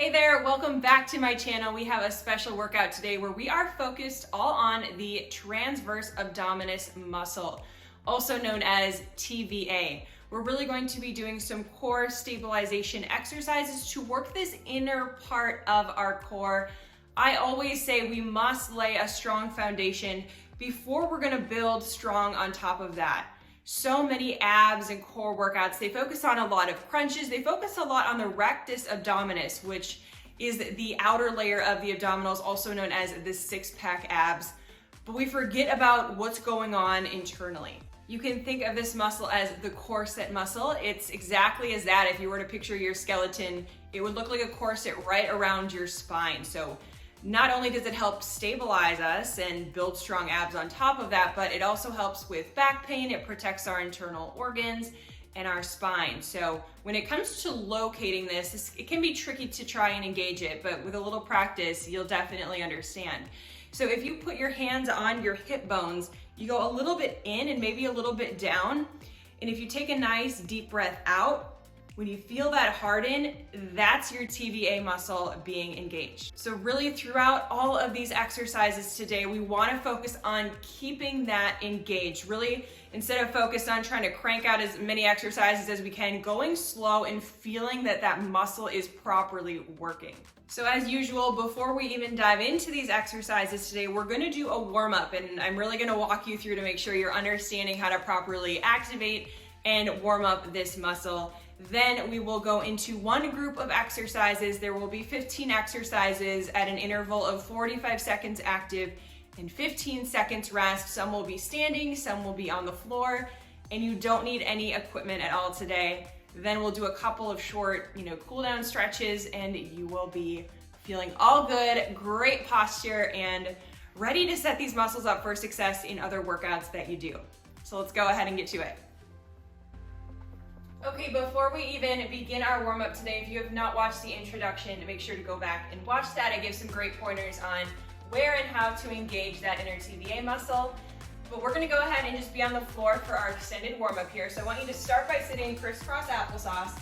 Hey there, welcome back to my channel. We have a special workout today where we are focused all on the transverse abdominis muscle, also known as TVA. We're really going to be doing some core stabilization exercises to work this inner part of our core. I always say we must lay a strong foundation before we're gonna build strong on top of that. So many abs and core workouts, they focus on a lot of crunches. They focus a lot on the rectus abdominis, which is the outer layer of the abdominals, also known as the six-pack abs. But we forget about what's going on internally. You can think of this muscle as the corset muscle. It's exactly as that. If you were to picture your skeleton, it would look like a corset right around your spine. So not only does it help stabilize us and build strong abs on top of that, but it also helps with back pain. It protects our internal organs and our spine. So when it comes to locating this, it can be tricky to try and engage it, but with a little practice, you'll definitely understand. So if you put your hands on your hip bones, you go a little bit in and maybe a little bit down. And if you take a nice deep breath out, when you feel that harden, that's your TVA muscle being engaged. So really throughout all of these exercises today, we wanna focus on keeping that engaged. Really, instead of focused on trying to crank out as many exercises as we can, going slow and feeling that that muscle is properly working. So as usual, before we even dive into these exercises today, we're gonna do a warm-up, and I'm really gonna walk you through to make sure you're understanding how to properly activate and warm up this muscle. Then we will go into one group of exercises. There will be 15 exercises at an interval of 45 seconds active and 15 seconds rest. Some will be standing, some will be on the floor, and you don't need any equipment at all today. Then we'll do a couple of short, cool down stretches, and you will be feeling all good, great posture, and ready to set these muscles up for success in other workouts that you do. So let's go ahead and get to it. Okay, before we even begin our warm-up today, if you have not watched the introduction, make sure to go back and watch that. I give some great pointers on where and how to engage that inner TVA muscle. But we're gonna go ahead and just be on the floor for our extended warm-up here. So I want you to start by sitting crisscross applesauce,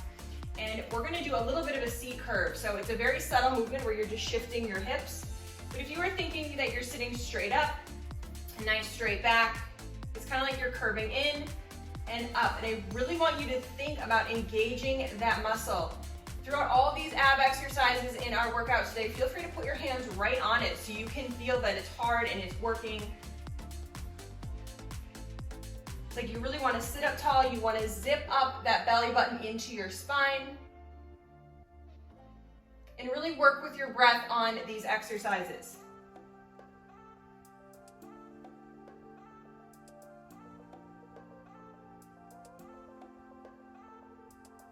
and we're gonna do a little bit of a C curve. So it's a very subtle movement where you're just shifting your hips. But if you were thinking that you're sitting straight up, a nice straight back, it's kind of like you're curving in and up. And I really want you to think about engaging that muscle. Throughout all these ab exercises in our workouts today, feel free to put your hands right on it so you can feel that it's hard and it's working. It's like you really want to sit up tall, you want to zip up that belly button into your spine, and really work with your breath on these exercises.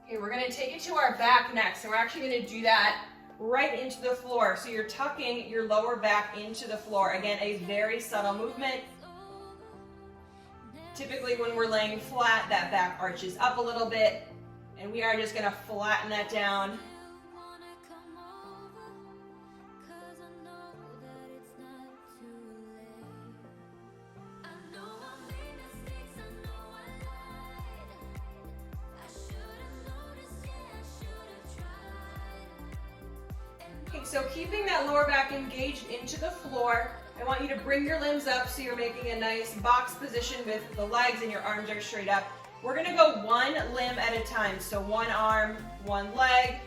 Okay, we're gonna take it to our back next, and we're actually gonna do that right into the floor. So you're tucking your lower back into the floor. Again, a very subtle movement. Typically when we're laying flat, that back arches up a little bit, and we are just gonna flatten that down. So keeping that lower back engaged into the floor, I want you to bring your limbs up so you're making a nice box position with the legs and your arms are straight up. We're gonna go one limb at a time. So one arm, one leg,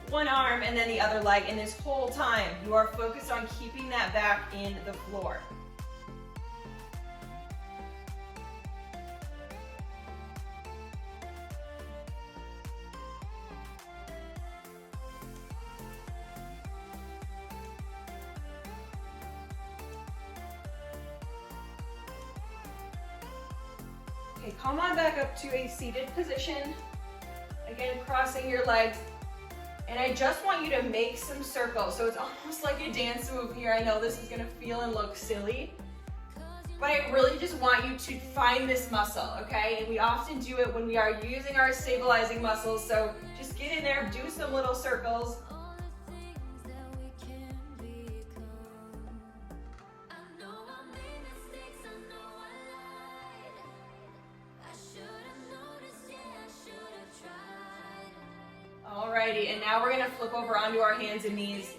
one arm, and then the other leg. And this whole time, you are focused on keeping that back in the floor. Okay, come on back up to a seated position. Again, crossing your legs. And I just want you to make some circles. So it's almost like a dance move here. I know this is gonna feel and look silly, but I really just want you to find this muscle, okay? And we often do it when we are using our stabilizing muscles. So just get in there, do some little circles. Alrighty, heavy. And now we're gonna flip over onto our hands and knees.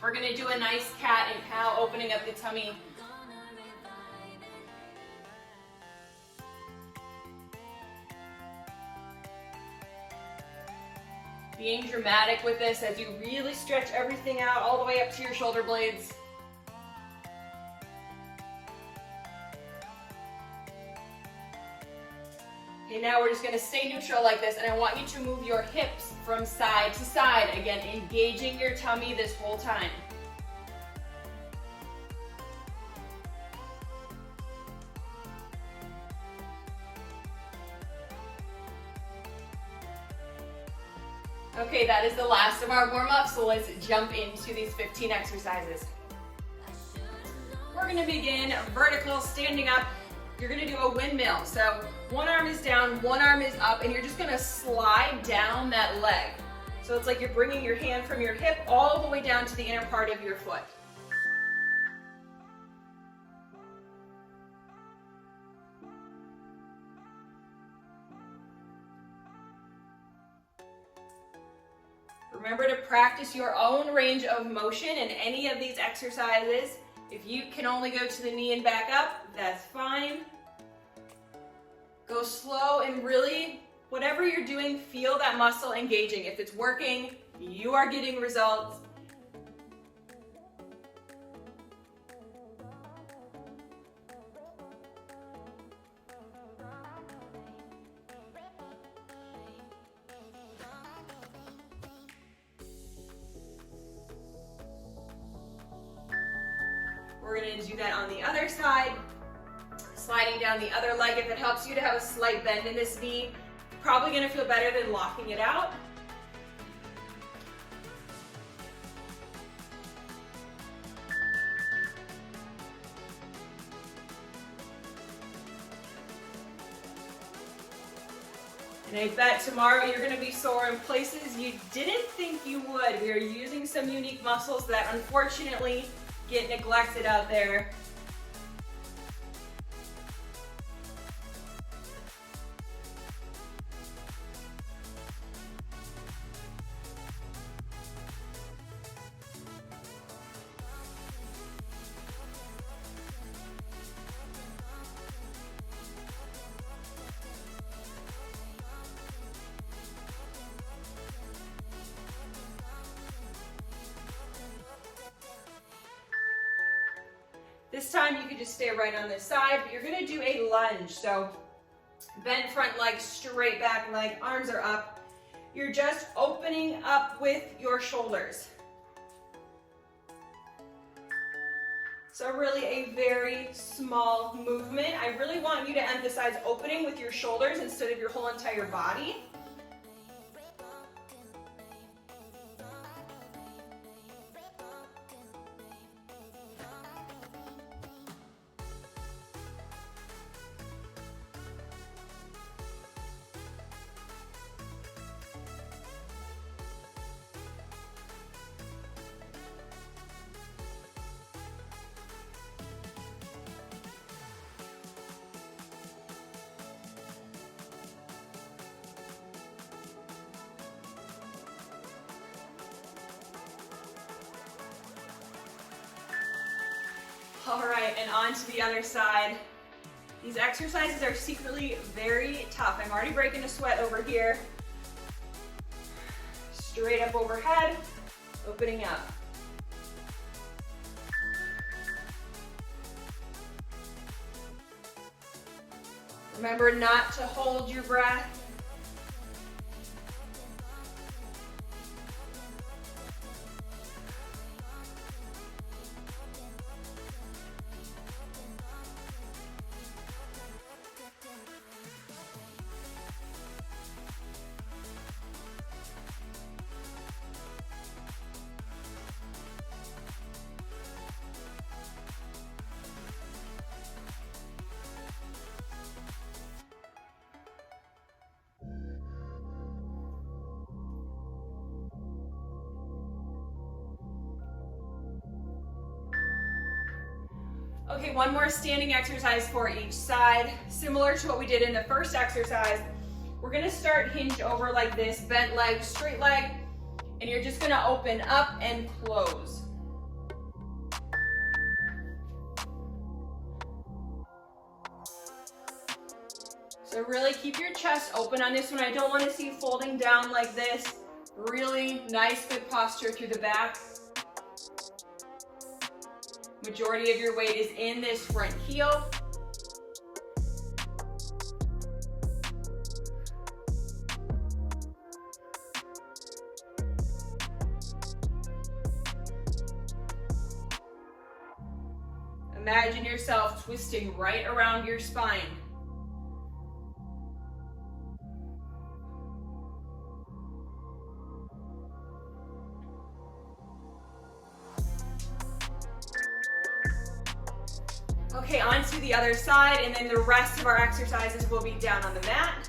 We're gonna do a nice cat and cow, opening up the tummy. Being dramatic with this as you really stretch everything out all the way up to your shoulder blades. Okay, now we're just going to stay neutral like this, and I want you to move your hips from side to side. Again, engaging your tummy this whole time. Okay, that is the last of our warm-up, so let's jump into these 15 exercises. We're gonna begin vertical, standing up. You're gonna do a windmill. So one arm is down, one arm is up, and you're just gonna slide down that leg. So it's like you're bringing your hand from your hip all the way down to the inner part of your foot. Remember to practice your own range of motion in any of these exercises. If you can only go to the knee and back up, that's fine. Go slow and really, whatever you're doing, feel that muscle engaging. If it's working, you are getting results. We're going to do that on the other side, sliding down the other leg. If it helps you to have a slight bend in this knee, probably going to feel better than locking it out. And I bet tomorrow you're going to be sore in places you didn't think you would. We are using some unique muscles that unfortunately get neglected out there. This time you could just stay right on this side, but you're gonna do a lunge. So bent front leg, straight back leg, arms are up. You're just opening up with your shoulders. So really a very small movement. I really want you to emphasize opening with your shoulders instead of your whole entire body. All right, and on to the other side. These exercises are secretly very tough. I'm already breaking a sweat over here. Straight up overhead, opening up. Remember not to hold your breath. Okay, one more standing exercise for each side. Similar to what we did in the first exercise, we're gonna start hinged over like this, bent leg, straight leg, And you're just gonna open up and close. So really keep your chest open on this one. I don't want to see you folding down like this. Really nice, good posture through the back. Majority of your weight is in this front heel. Imagine yourself twisting right around your spine. Okay, on to the other side, and then the rest of our exercises will be down on the mat.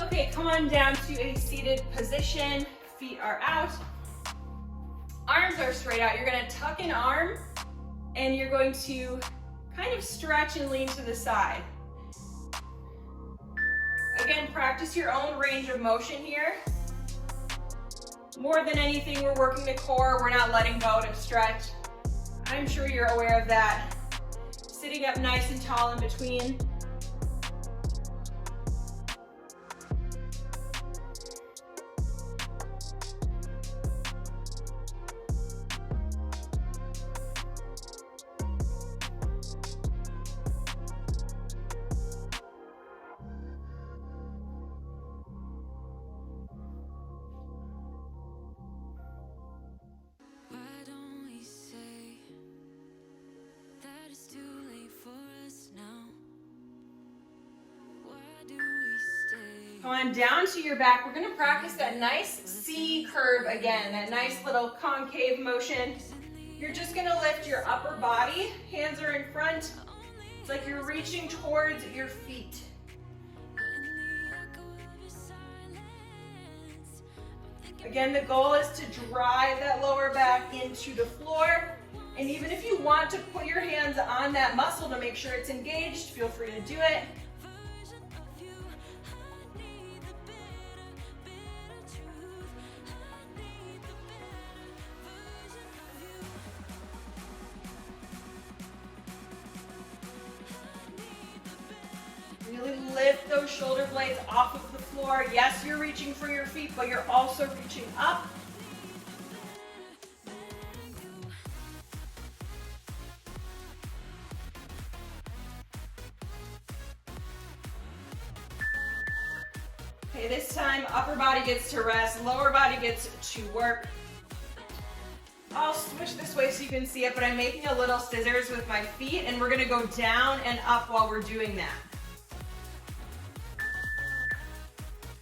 Okay, come on down to a seated position. Feet are out. Arms are straight out. You're gonna tuck an arm and you're going to kind of stretch and lean to the side. Again, practice your own range of motion here. More than anything, we're working the core. We're not letting go to stretch. I'm sure you're aware of that. Sitting up nice and tall in between. Come on down to your back. We're gonna practice that nice C curve again, that nice little concave motion. You're just gonna lift your upper body, hands are in front. It's like you're reaching towards your feet. Again, the goal is to drive that lower back into the floor. And even if you want to put your hands on that muscle to make sure it's engaged, feel free to do it. Really lift those shoulder blades off of the floor. Yes, you're reaching for your feet, but you're also reaching up. Okay, this time upper body gets to rest, lower body gets to work. I'll switch this way so you can see it, but I'm making a little scissors with my feet, and we're gonna go down and up while we're doing that.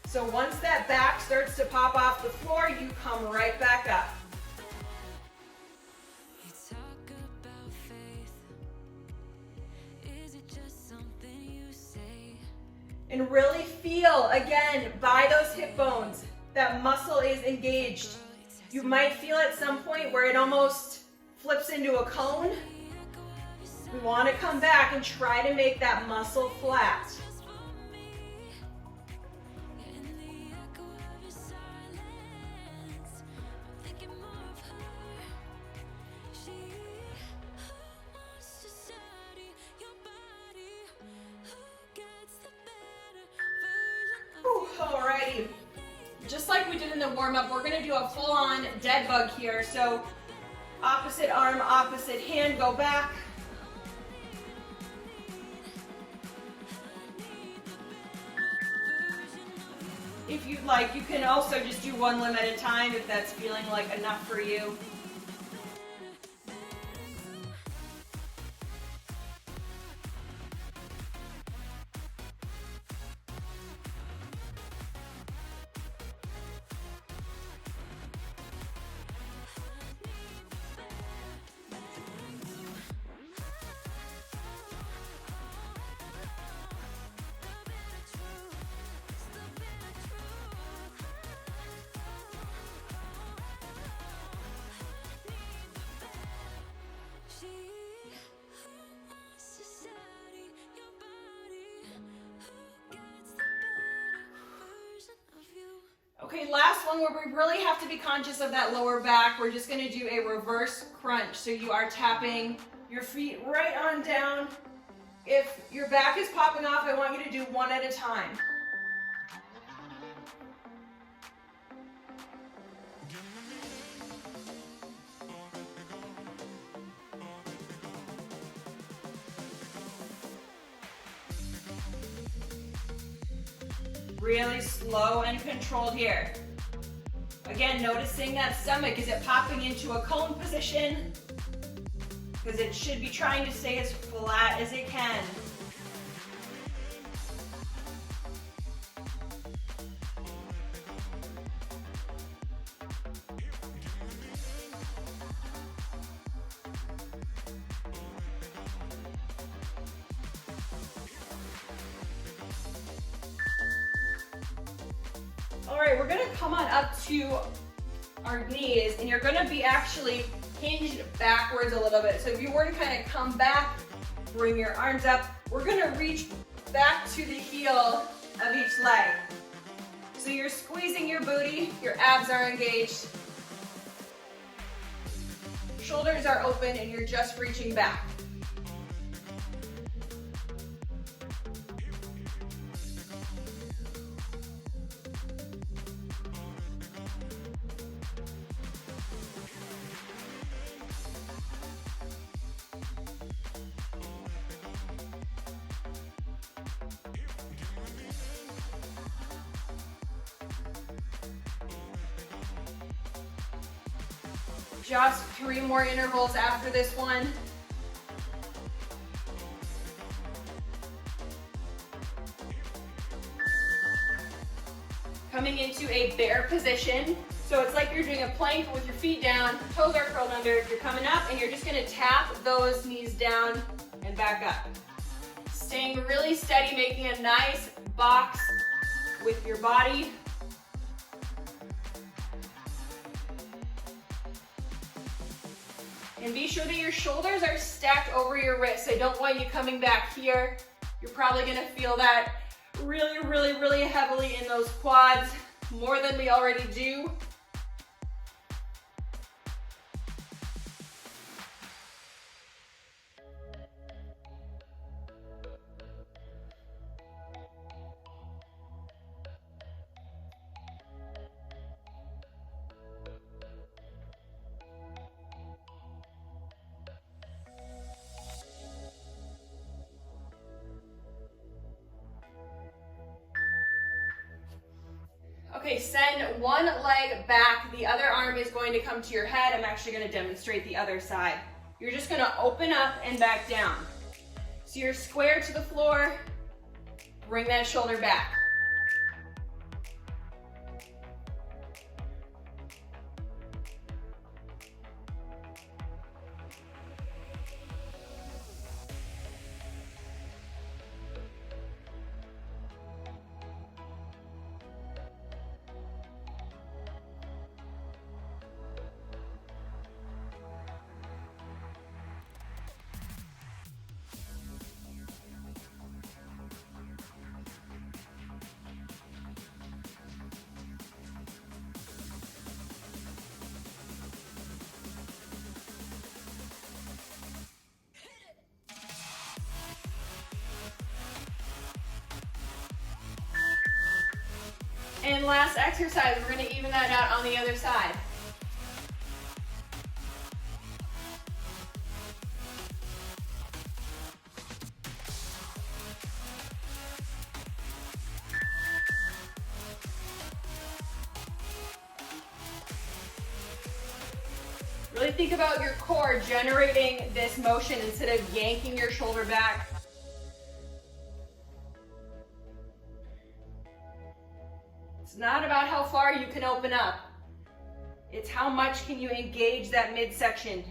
So once that back starts to pop off the floor, you come right back up. And really feel, again, by those hip bones, that muscle is engaged. You might feel at some point where it almost flips into a cone. We want to come back and try to make that muscle flat. Alrighty, just like we did in the warm-up, we're going to do a full-on dead bug here. So opposite arm, opposite hand, go back. If you'd like, you can also just do one limb at a time if that's feeling like enough for you. Okay, last one where we really have to be conscious of that lower back. We're just going to do a reverse crunch. So you are tapping your feet right on down. If your back is popping off, I want you to do one at a time. Really slow and controlled here. Again, noticing that stomach. Is it popping into a cone position? Because it should be trying to stay as flat as it can. All right, we're gonna come on up to our knees, and you're gonna be actually hinged backwards a little bit. So if you were to kind of come back, bring your arms up, we're gonna reach back to the heel of each leg. So you're squeezing your booty, your abs are engaged, shoulders are open, and you're just reaching back. Just 3 more intervals after this one. Coming into a bear position. So it's like you're doing a plank with your feet down, toes are curled under. You're coming up and you're just gonna tap those knees down and back up. Staying really steady, making a nice box with your body. And be sure that your shoulders are stacked over your wrists. I don't want you coming back here. You're probably gonna feel that really, really, really heavily in those quads, more than we already do. Okay, send one leg back. The other arm is going to come to your head. I'm actually going to demonstrate the other side. You're just going to open up and back down. So you're square to the floor. Bring that shoulder back. And last exercise, we're going to even that out on the other side. Really think about your core generating this motion instead of yanking your shoulder back. It's not about how far you can open up. It's how much can you engage that midsection.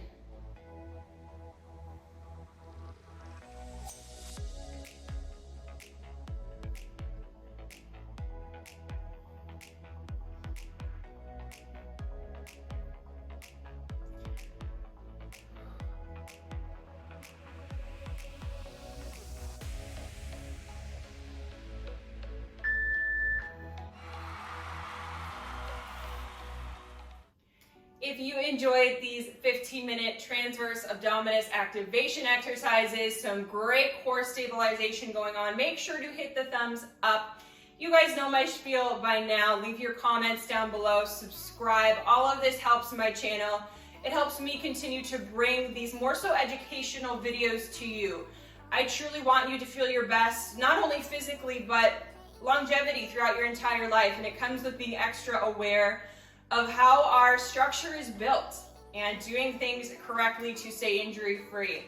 If you enjoyed these 15-minute transverse abdominis activation exercises, some great core stabilization going on, make sure to hit the thumbs up. You guys know my spiel by now. Leave your comments down below, subscribe. All of this helps my channel. It helps me continue to bring these more so educational videos to you. I truly want you to feel your best, not only physically, but longevity throughout your entire life. And it comes with being extra aware of how our structure is built and doing things correctly to stay injury-free.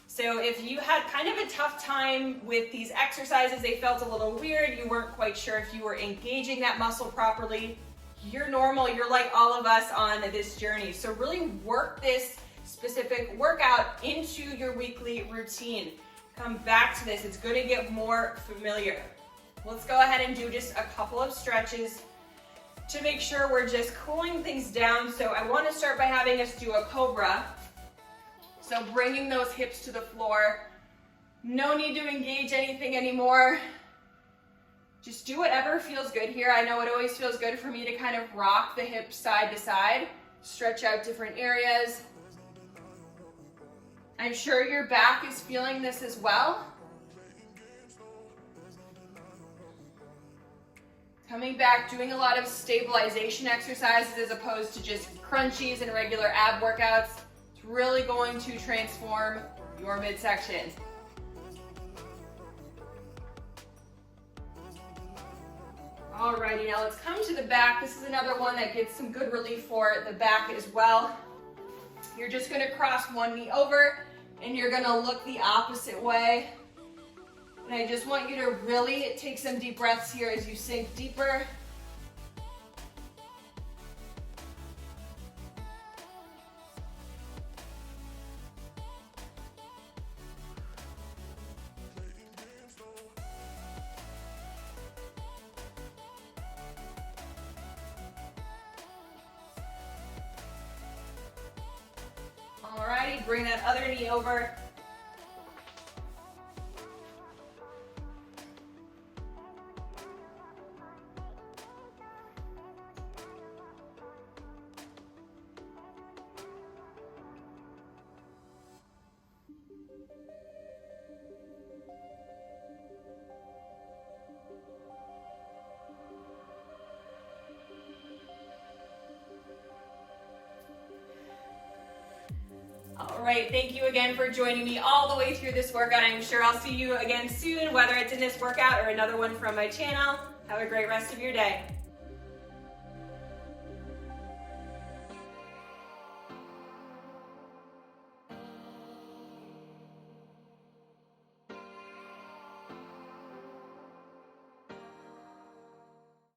So if you had kind of a tough time with these exercises, they felt a little weird, you weren't quite sure if you were engaging that muscle properly, you're normal, you're like all of us on this journey. So really work this specific workout into your weekly routine. Come back to this, it's gonna get more familiar. Let's go ahead and do just a couple of stretches to make sure we're just cooling things down. So I want to start by having us do a cobra. So bringing those hips to the floor. No need to engage anything anymore. Just do whatever feels good here. I know it always feels good for me to kind of rock the hips side to side, stretch out different areas. I'm sure your back is feeling this as well. Coming back, doing a lot of stabilization exercises as opposed to just crunchies and regular ab workouts. It's really going to transform your midsection. Alrighty, now let's come to the back. This is another one that gets some good relief for the back as well. You're just gonna cross one knee over and you're gonna look the opposite way. And I just want you to really take some deep breaths here as you sink deeper. Alrighty, bring that other knee over. All right, thank you again for joining me all the way through this workout. I'm sure I'll see you again soon, whether it's in this workout or another one from my channel. Have a great rest of your day.